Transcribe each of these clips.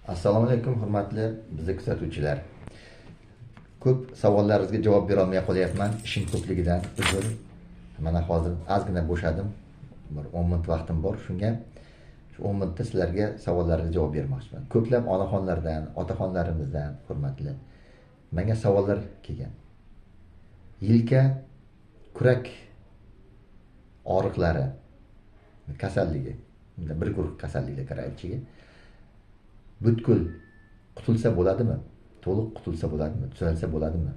Assalomu alaykum, hurmatli bizni kuzatuvchilar. Ko'p savollaringizga javob bera olmay qolyapman, ishim ko'pligidan uzr. Mana hozir ozgina bo'shadim. Bir 10 minut vaqtim bor. Shunga shu 10 minutda sizlarga savollaringizga javob bermoqchiman. Ko'plab onaxonlardan, otaxonlarimizdan hurmatli menga savollar kelgan. Yilka, kurak og'riqlari kasalligi, bir guruh kasalliklar kiradi ichiga. Butkul qutulsa bo'ladimi? To'liq qutulsa bo'ladimi? Tuzalsa bo'ladimi?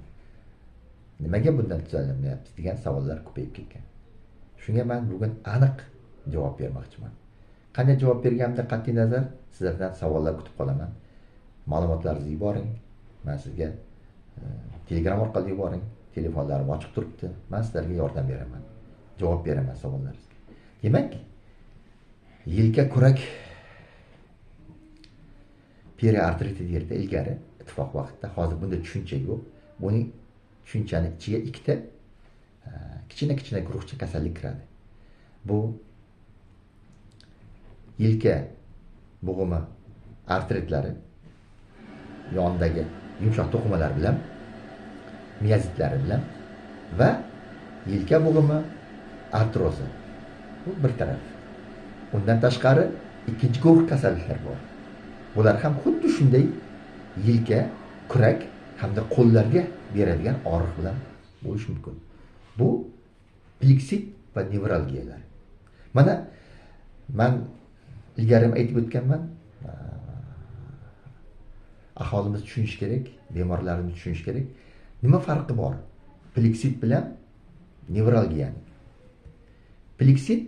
Nimaga bundan tuzalmayapmiz degan savollar ko'payib ketgan. Shunga men bugun aniq javob bermoqchiman. Qanday javob berganimda qat'iy nazar sizlardan savollar kutib qolaman. Ma'lumotlaringizni yuboring. Men sizga Telegram orqali yuboring. Telefonlarim ochiq turibdi. Men sizlarga yordam beraman. Javob beraman savollaringizga. Demak, yelka kurak periartriti yerda ilgari ittifoq vaqtida, hozir bunda tushuncha yo'q. Buning tushunchani ichiga ikkita kichkina guruhcha kasallik kiradi. Bu yelka bo'g'imi artritlari, yonidagi yumshoq to'qimalar bilan, miyazitlari bilan va yelka bo'g'imi artrozi. Bu bir taraf. Undan tashqari ikkinchi guruh kasalliklar bor. Bular ham xuddi shunday yelka, kurak hamda qo'llarga beradigan og'riq bilan bo'lishi mumkin. Bu pleksit va nevralgiyalar. Mana men ilgari aytib o'tganman, aholimiz tushunish kerak, bemorlarimiz tushunish kerak. Nima farqi bor pleksit bilan nevralgiyani? Pleksit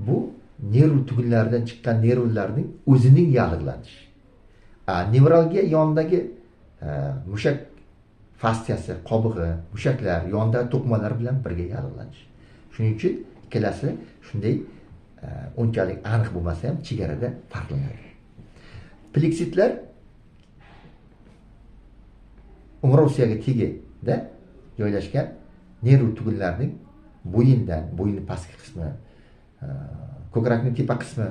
bu nerv tugunlaridan chiqqan nervlarning o'zining yallig'lanishi. Nevralgiya yonidagi mushak fastsiyasi, qobig'i, mushaklar, yonidagi to'qimalar bilan birga yallig'lanish. Shuning uchun ikkalasi shunday unchalik aniq bo'lmasa ham chegarada farqlanadi. Pleksitlar umrovsiyaga tegida joylashgan nerv tugunlarining bo'yin pastki qismi, ko'krakning tepa qismi,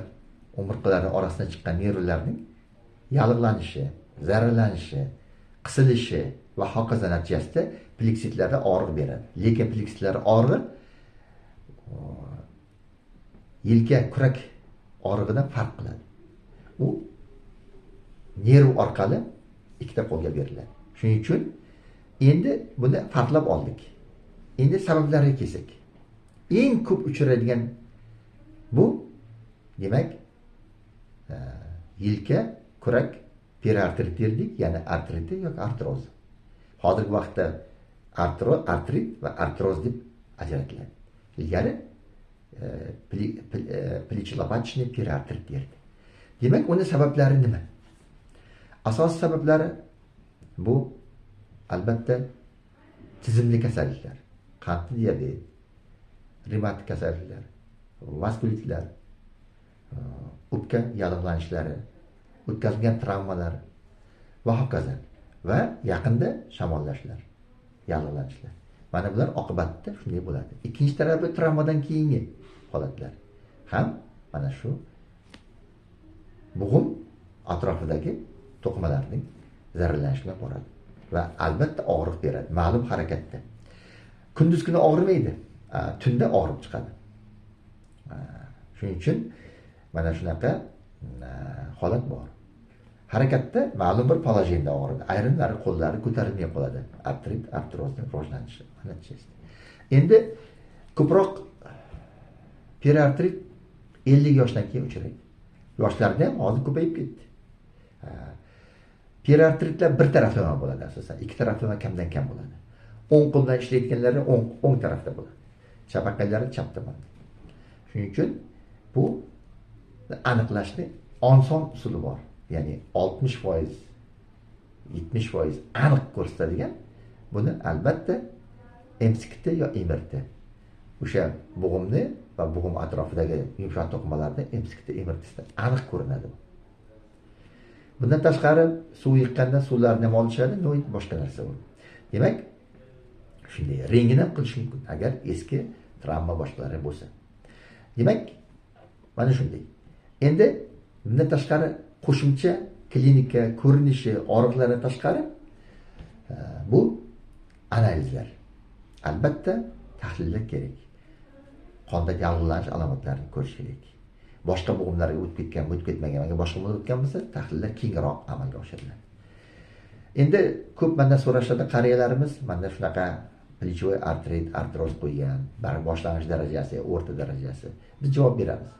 umurtqalarning orasidan chiqqan nervlarning yallig'lanishi, zararlanishi, qisilishi va hokazo natijasida pleksitlarda og'riq beradi. Lekin pleksitlar og'rig'i yelka kurak og'rig'idan farq qiladi. U nerv orqali ikkita qo'lga beriladi. Shuning uchun endi buni farqlab oldik. Endi sabablariga kelsak. Eng ko'p uchraydigan bu demak yelka kurak periartrit derdik, ya'ni artriti yoki artroz. Hozirgi vaqtda artrit va artroz deb ajratiladi. Ilgari plechilopatchniy periartrit derdi. Demak, uning sabablari nima? Asosiy sabablari bu albatta tizimli kasalliklar, qandli diabet, revmatik kasalliklar, vaskulitlar, o'pka yallig'lanishlari, o'tkazilgan travmalar va hokazo va yaqinda shamollashlar, yallig'lanishlar. Mana bular oqibatda shunday bo'ladi. Ikkinchi tarafi travmadan keyingi holatlar ham mana shu bo'g'im atrofidagi to'qimalarning zararlanishiga boradi va albatta og'riq beradi, ma'lum harakatda. Kunduz kuni og'rimaydi, tunda og'rib chiqadi. Shuning uchun mana shunaqa holat bor. Harakatda ma'lum bir polojenda og'ridi. Ayrimlari qo'llari ko'tarilmay qoladi. Artrit, artrozning rivojlanishi natijasida. Endi ko'proq periartrit 50 yoshdan keyin uchraydi. Yoshlarda ham hozir ko'payib ketdi. Periartritlar bir taraflama bo'ladi asosan. Ikki taraflama kamdan kam bo'ladi. O'ng qo'ldan ishlayotganlari o'ng tarafda bo'ladi. Chapaqaylari chap tomonda. Shuning uchun bu aniqlashni oson usuli bor. Ya'ni 60%, 70% aniq ko'rsatadigan buni albatta MCT yo MRT. O'sha bo'g'imni va bo'g'im atrofidagi yumshoq to'qimalarda MCT, MRT'da aniq ko'rinadi. Bundan tashqari suv yiqqanda suvlarni ham olishadi, no'yt boshqa narsa bu. Demak, shunday rengini ham qilish mumkin agar eski travma boshqalari bo'lsa. Demak, mana shunday. Endi bundan tashqari qo'shimcha klinika ko'rinishi, og'riqlardan tashqari bu analizlar. Albatta tahlillar kerak. Qonda yallig'lanish alomatlarini ko'rish kerak. Boshqa bo'g'imlarga o'tib ketgan, o'tib ketmagan, agar boshqa bo'g'imlar o'tgan bo'lsa, tahlillar kengroq amalga oshiriladi. Endi ko'p mendan so'rashadi qariyalarimiz, menda shunaqa plечевой artrit, artroz qo'ygan, boshlang'ich darajasi, o'rta darajasi. Biz javob beramiz.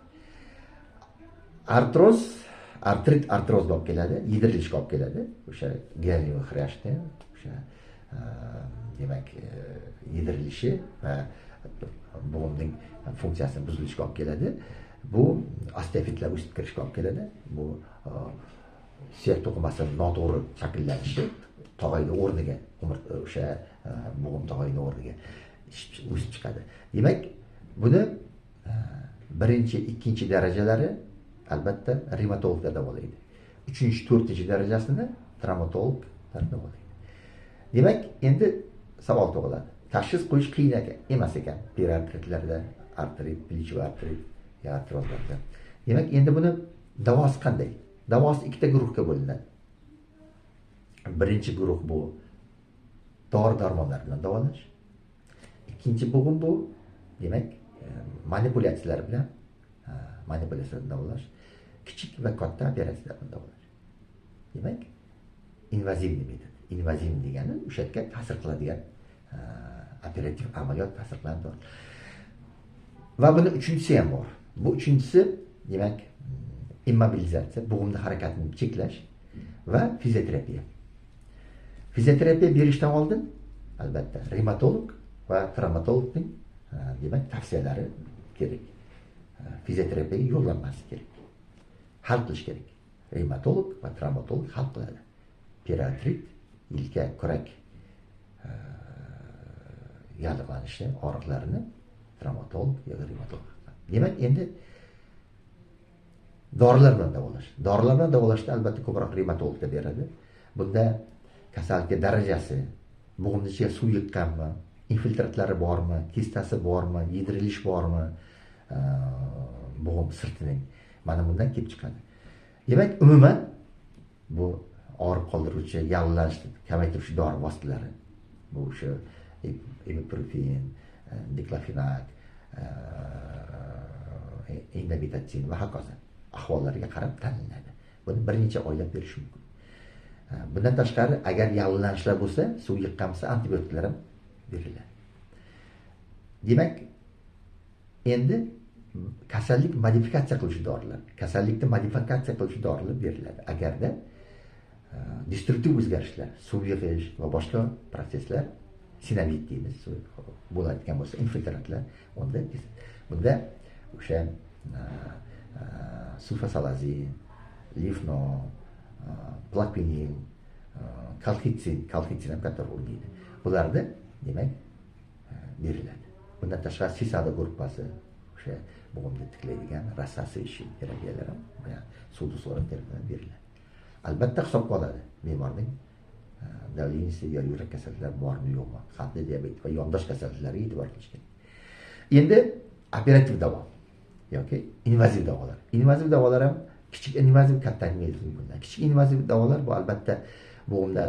Artroz olib keladi, yedirilishga olib keladi. O'sha granulyoxrashni, o'sha demak, yedirilishi va bo'g'imning funksiyasini buzilishiga olib keladi. Bu osteofitlar o'sib kirishga olib keladi. Bu suyak to'qimasining noto'g'ri shakllanishi, tog'ayni o'rniga, o'sha bo'g'im tog'ayni o'rniga o'sib chiqadi. Demak, buni birinchi, ikkinchi darajalari albatta revmatologlar davolaydi. Uchinchi, to'rtinchi darajasini travmatologlar davolaydi. Demak, endi savol tug'iladi. Tashxis qo'yish qiyin emas ekan. Periartritlarda, artrit, plечевой artrit, artrozlarda. Demak, endi buni davosi qanday? Davosi ikkita guruhga bo'linadi. Birinchi guruh bu dori-darmonlar bilan davolash. Ikkinchi bo'g'im bu, demak, manipulyatsiyalar bilan davolash. Kichik va katta operatsiyalar bilan davolash. Demak, invazivniy metod. Invazivniy degani o'sha yerga ta'sir qiladigan operativ amaliyot ta'sir qiladi. Va buni uchinchisi ham bor. Bu uchinchisi, demak, immobilizatsiya, bo'g'imning harakatini cheklash va fizioterapiya. Fizioterapiya berishdan oldin albatta revmatolog va travmatologning demak tavsiyalari kerak. Fizioterapiyaga yo'llanmasi kerak. Hal qilish kerak. Revmatolog va travmatolog hal qiladi. Periartrit, yelka, kurak yallig'lanishi, og'riqlarini travmatolog yoki revmatolog. Demak, endi dorilar bilan davolash. Dorilar bilan davolashda albatta ko'proq revmatologga beradi. Bunda kasallik darajasi, bo'g'imning ichiga suv yiqqanmi, infiltratlari bormi, kistasi bormi, yedirilish bormi, bo'g'im sirtining, mana bundan kelib chiqadi. Demak, umuman bu og'riq qoldiruvchi, yallig'lanishni kamaytiruvchi dori vositalari, bu o'sha ibuprofen, diklofenak, indometacin va hokazo ahvollariga qarab tanlanadi. Buni bir necha oylab berish mumkin. Bundan tashqari, agar yallig'lanishlar bo'lsa, suv yiqqansa antibiotiklar ham beriladi. Demak, endi kasallik modifikatsiya qiluvchi dorilar, kasallikni modifikatsiya qiluvchi dorilar beriladi. Agarda destruktiv o'zgarishlar, suv yig'ish va boshqa proseslar, sinavit deymiz, bo'ladigan bo'lsa, infiltratlar, bunda o'sha sulfasalazin, lifno, plaquenil, kalxitsin ham katta rol o'ynaydi. Bularda demak beriladi. Bundan tashqari sisada gruppasi, o'sha bo'g'imni tiklaydigan rassasiy terapiyalar ham suvda so'rab beriladi. Albatta hisobga oladi bemorning davleniyasi yoki yurak kasallari bormi yo'qmi, qandli diabet va yondosh kasalliklarga e'tibor qilish kerak. Endi operativ davo yoki invaziv davolar. Invaziv davolar ham kichik invaziv, katta invaziv bundan. Kichik invaziv davolar bu albatta bo'g'imda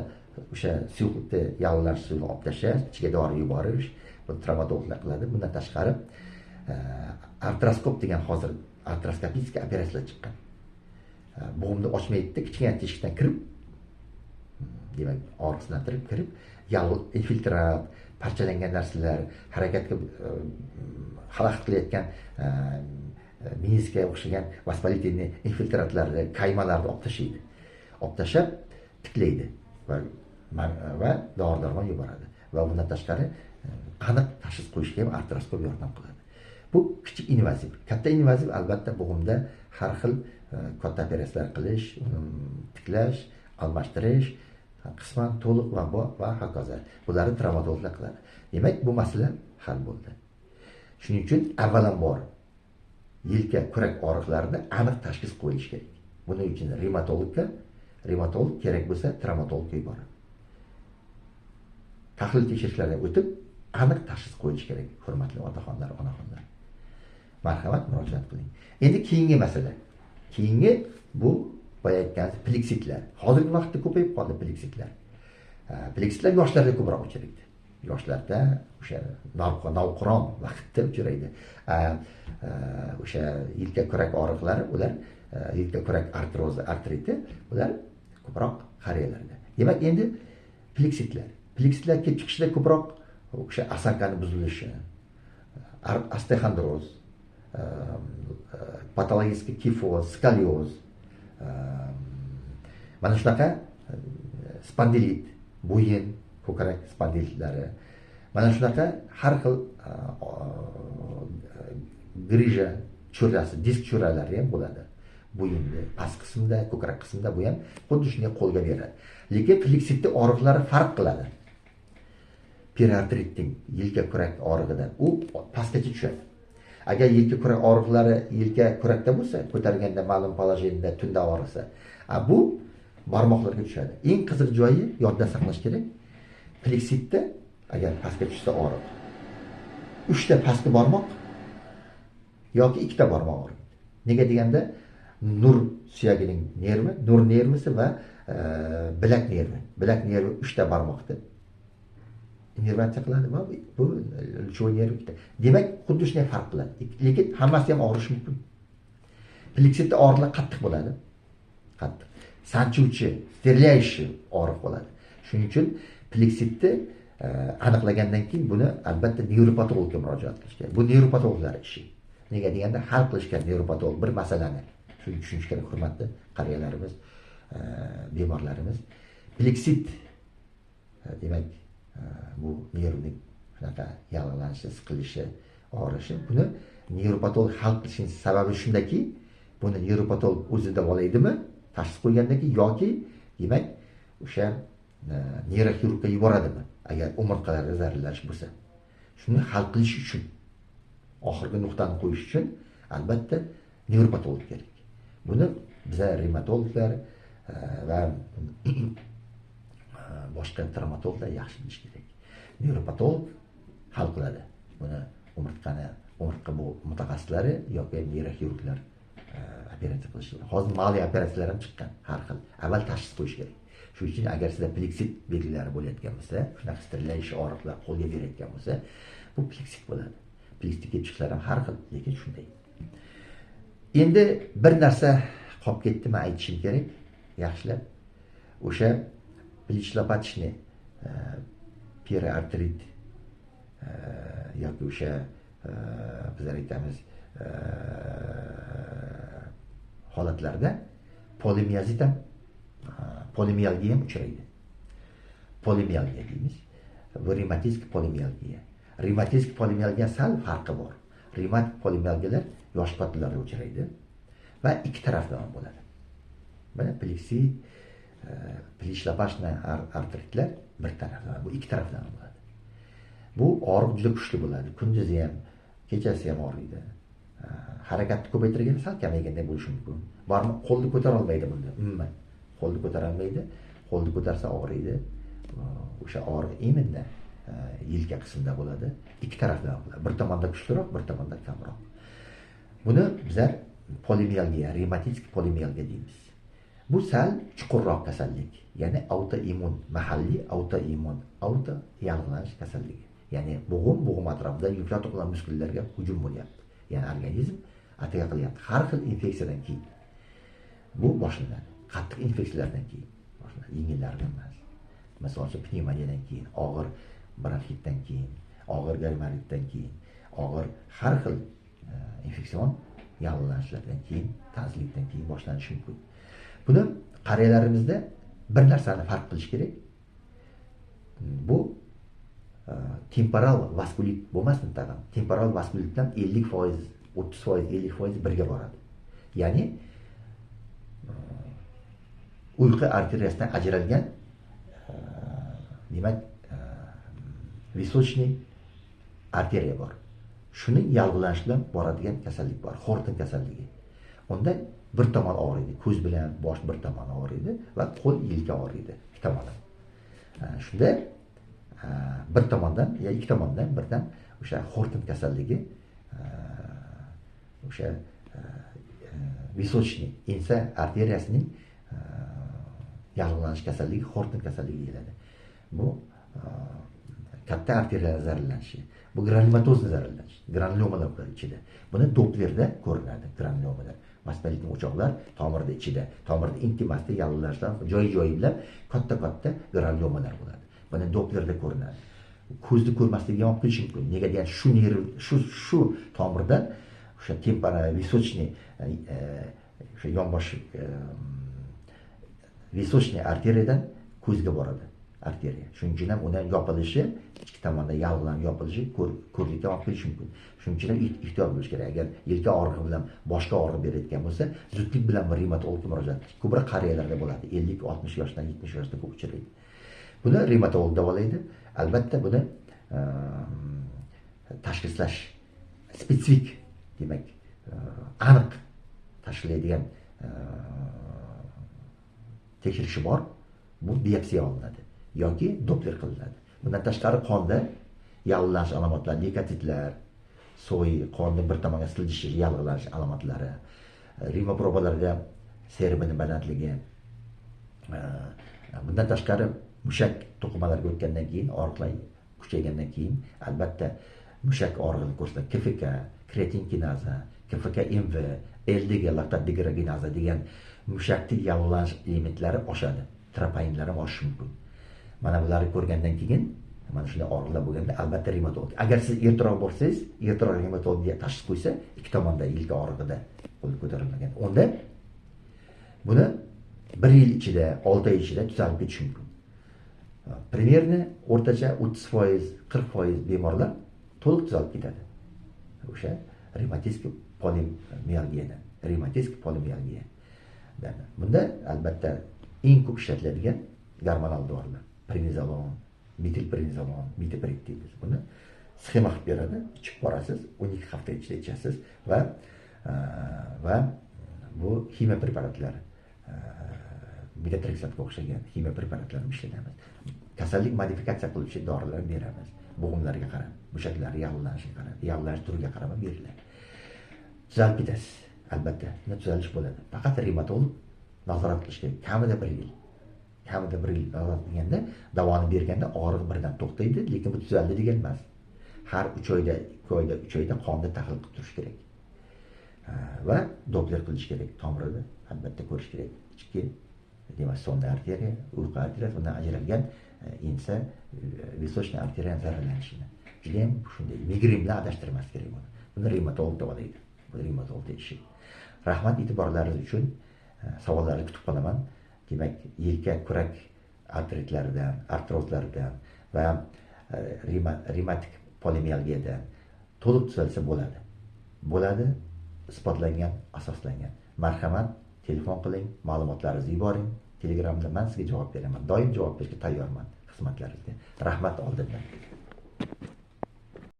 o'sha suyuqlikni yallig'lanish suvini olib tashlash, ichiga dori yuborish, bu travmatologlar qiladi. Bundan tashqari artroskop degan hozir artroskopik operatsiyalar chiqqan. Bo'g'imni ochmaydi, kichkina teshikdan kirib, demak, og'riqsizlantirib kirib, infiltrat, parchalangan narsalar, harakatga xalaqit qilayotgan meniskga o'xshagan vaspolitiniy infiltratlarni, qaymalarni olib tashlaydi. Olib tashlab tiklaydi va dori-darmon yuboradi. Va bundan tashqari aniq tashxis qo'yishga ham artroskop yordam qiladi. Bu kichik invaziv. Katta invaziv albatta bo'g'imda har xil katta operatsiyalar qilish, tiklash, almashtirish, qisman to'liq va hokazo. Bularni travmatologlar qiladi. Demak, bu masala hal bo'ldi. Shuning uchun avvalambor yelka, kurak og'riqlarida aniq tashxis qo'yilishi kerak. Buning uchun revmatolog kerak bo'lsa, travmatologga yuboradi. Tahlil tekshirishlardan o'tib, aniq tashxis qo'yilishi kerak, hurmatli otaxonlar, onaxonlar. Marhamat, murojaat qiling. Endi keyingi masala. Keyingi bu boya aytganimiz pleksitlar. Hozirgi vaqtda ko'payib qoldi pleksitlar. Pleksitlar yoshlarda ko'proq uchraydi. Yoshlarda o'sha navqiron vaqtda uchraydi. O'sha yelka kurak og'riqlari, ular yelka kurak artrozi, artriti, ular ko'proq qariyalarda. Demak, endi pleksitlar kelib chiqishda ko'proq o'sha asakani buzilishi, osteoxondroz, patologik kifoz, skolioz, mana shunaqa spondilit, bo'yin, ko'krak spondilitlari, mana shunaqa har xil grija cho'rasi, disk cho'ralari ham bo'ladi. Bo'yinda, past qismda, ko'krak qismida bu ham xuddi shunday qo'lga beradi. Lekin pleksitning og'riqlari farq qiladi. Periartritning yelka kurak og'rig'idan u pastgacha tushadi. Agar yelka kurak og'riqlari yelka kurakda bo'lsa, ko'targanda ma'lum polojenda tunda og'risa, bu barmoqlarga tushadi. Eng qiziq joyi yodda saqlash kerak. Pleksitda agar pastga tushsa og'riq, 3 ta pastki barmoq yoki 2 ta barmoq og'riydi. Nega deganda nur suyagining nervi, nur nervisi va bilak nervi. Bilak nervi 3 ta barmoqda innervatsiya qiladi va bu cho'l nervi. Demak, xuddi shunday farq qiladi. Lekin hammasi ham og'rishi mumkin. Pleksitda og'riqlar qattiq bo'ladi. Qattiq. Sanchuvchi, sterlayshi og'riq bo'ladi. Shuning uchun pleksitni aniqlagandan keyin buni albatta nevropatologga murojaat qilish kerak. Bu nevropatologlar ishi. Nega deganda hal qilishgan nevropatolog bir masalani shuni tushunish kerak, hurmatli qariyalarimiz, bemorlarimiz. Pleksit demak bu nervning shunaqa yallig'lanishi, siqilishi, og'rishi. Buni nevropatolog hal qilishning sababi shundaki, buni nevropatolog o'zi davolaydimi, tashxis qo'ygandan keyin yoki demak o'sha neyroxirurgga yuboradimi, agar umurtqalarda zararlanish bo'lsa. Shuni hal qilish uchun, oxirgi nuqtani qo'yish uchun albatta nevropatolog kerak. Buni bizlar revmatologlar va boshqa travmatologlar yaxshi bilish kerak. Nevropatolog hal qiladi. Buni umurtqa bu mutaxassislari yoki neyroxirurglar operatsiya qilishi. Hozir ma'lum operatsiyalar ham chiqqan, har xil. Avval tashxis qo'yish kerak. Shuning uchun agar sizda pleksit belgilari bo'layotgan bo'lsa, shunaqa sterlaysh og'riqlar qo'lga berayotgan bo'lsa, bu pleksit bo'ladi. Pleksit kelib chiqishlar ham har xil, lekin shunday. Endi bir narsa qolib ketdi, men aytishim kerak, yaxshilab. O'sha plech-lopatchniy periartrit yoki o'sha bizlar aytamiz holatlarda polimiyazit ham polimiyalgiya ham uchraydi. Polimiyalgiya deymiz. Bu revmatik polimiyalgiya. Revmatik polimiyalgiya sal farqi bor. Revmatik polimiyalgiyalar yosh qotillarda uchraydi va ikki tarafdan ham bo'ladi. Mana pleksit, plech-lopatchniy artritlar bir tarafdan, bu ikki tarafdan ham bo'ladi. Bu og'riq juda kuchli bo'ladi. Kunduzi ham, kechasi ham og'riydi. Harakatni ko'paytirganda sal kamayganda bo'lishi mumkin. Bormi, qo'lni ko'tara olmaydi bunda. Umuman qo'lni ko'tara olmaydi. Qo'lni ko'tarsa og'riydi. O'sha og'riq imенно yelka qismida bo'ladi. Ikki tarafdan bo'ladi. Bir tomonda kuchliroq, bir tomonda kamroq. Buni bizlar polimiyalgiya, revmatik polimiyalgiya deymiz. Bu sal chuqurroq kasallik. Ya'ni autoimmun, mahalliy autoimmun, yallig'lanish kasalligi. Ya'ni bo'g'im atrofida yumshoq to'qimalari muskullarga hujum bo'lyapti. Ya'ni organizm ataka qilyapti. Har xil infeksiyadan keyin bu boshlanadi. Qattiq infeksiyalardan keyin boshlanadi. Yengillardan emas. Masalan, pnevmoniyadan keyin, og'ir bronxitdan keyin, og'ir garmaritdan keyin, og'ir har xil infeksion yallig'lanishlardan keyin, tanzlikdan keyin boshlanishi mumkin. Buni qariyalarimizda bir narsani farq qilish kerak. Bu temporal vaskulit bo'lmasmi tag'in? Temporal vaskulitdan 50%, 30%, 50% birga boradi. Ya'ni uyqu arteriyasidan ajralgan demak visochniy arteriya bor. Shuni yallig'lanish bilan boradigan kasallik bor, Xorton kasalligi. Unda bir tomon og'riydi, ko'z bilan bosh bir tomon og'riydi va qo'l yelka og'riydi, ikki tomondan. Shunda bir tomondan ya ikki tomondan birdan o'sha Xorton kasalligi o'sha visochniy ensa arteriyasining yallig'lanish kasalligi Horton kasalligi deyiladi. Bu katta arteriyalar zararlanishi. Bu granulomatozni zararlanish. Granulomalar bor ichida. Buni Dopplerda ko'rinadi granulomalar. Masbalitning o'choqlar tomirda ichida, tomirda intimasda yallig'lanishlar joy-joyi bilan katta-katta granulomalar bo'ladi. Buni Dopplerda ko'rinadi. Ko'zni ko'rmasligiga olib kelishi mumkin. Nega degan shu nerv shu tomirdan o'sha височный o'sha yonbosh височный arteriyadan ko'zga boradi. Arteriya. Shuning uchun ham undan yopilishi, ichki tomondan yallig'lanib yopilishi ko'rlikka olib kelishi mumkin. Shuning uchun ham ehtiyot bo'lish kerak. Agar yelka og'rig'i bilan boshqa og'riq berayotgan bo'lsa, zudlik bilan revmatologga murojaat qilish. Ko'proq qariyalarda bo'ladi. 50-60 yoshdan 70 yoshda ko'p uchraydi. Buni revmatolog davolaydi. Albatta buni tashxislash spetsifik, demak, aniq tashxislaydigan tekshirishi bor. Bu biopsiya olinadi yoki Doppler qilinadi. Bundan tashqari qonda yallig'lanish alomatlari, lekotitlar, so'y, qonni bir tomonga siljishi, yallig'lanish alomatlari, rimoprobalarda serumining balandligi. Bundan tashqari mushak to'qimalariga o'tgandan keyin, og'riqlar kuchaygandan keyin albatta mushak og'rig'ini ko'rsatadi. KFK, kreatin kinaza, KFK-MV, LDG, laktat degidrogenaza degan mushakning yallig'lanish elementlari oshadi. Tropoinlar ham oshishi mumkin. Mana bularni ko'rgandan keyin, mana shunday og'riqlar bo'lganda albatta revmatolog. Agar siz ertaroq borsangiz, ertaroq revmatologga tashxis qo'ysa, ikki tomonda yelka og'rig'ida qo'l ko'tarilmagan. Unda buni 1 yil ichida, 6 oy ichida tuzalib ketish mumkin. Примерно o'rtacha 30%, 40% bemorlar to'liq tuzalib ketadi. O'sha revmatik polimialgiyadan, revmatik polimialgiya. Bunda albatta eng ko'p ishlatiladigan gormonal dorilar, prednizolon, metilprednizolon, mitopreg deymiz. Buni sxema qilib beradi, ichib borasiz, 12 hafta ichida ichasiz va bu ximiya preparatlari, metotrexatga o'xshagan ximiya preparatlarni ishlatamiz. Kasallik modifikatsiya qiluvchi dorilar beramiz. Bo'g'imlarga qarab, mushaklar yallig'lanishiga qarab, yallig'lanish turiga qarab beriladi. Tuzalib ketasiz. Albatta, bunda tuzalish bo'ladi. Faqat revmatolog nazorat qilish kerak. Kamida 1 yil. Kamida 1 yil nazorat qilganda, davoni berganda og'riq birdan to'xtaydi, lekin bu tuzaldi degan emas. Har 3 oyda, 2 oyda, 3 oyda qonni tahlil qilib turish kerak. Va Doppler qilish kerak. Tomirida albatta ko'rish kerak. Ichki demak, sonda arteriya, uyqu arteriyasi bundan ajralgan insa височный arteriya zararlanishini. Juda ham shunday migren bilan adashtirmas kerak buni. Buni revmatolog davolaydi. Bu revmatolog ishi. Rahmat e'tiborlaringiz uchun. Savollarni kutib qolaman. Demak, yelka kurak artritlaridan, artrozlaridan va revmatik polimialgiyadan to'liq tuzalsa bo'ladi. Bo'ladi, isbotlangan, asoslangan. Marhamat, telefon qiling, ma'lumotlaringizni yuboring. Telegramda men sizga javob beraman. Doim javob berishga tayyorman xizmatlaringizga. Rahmat oldindan.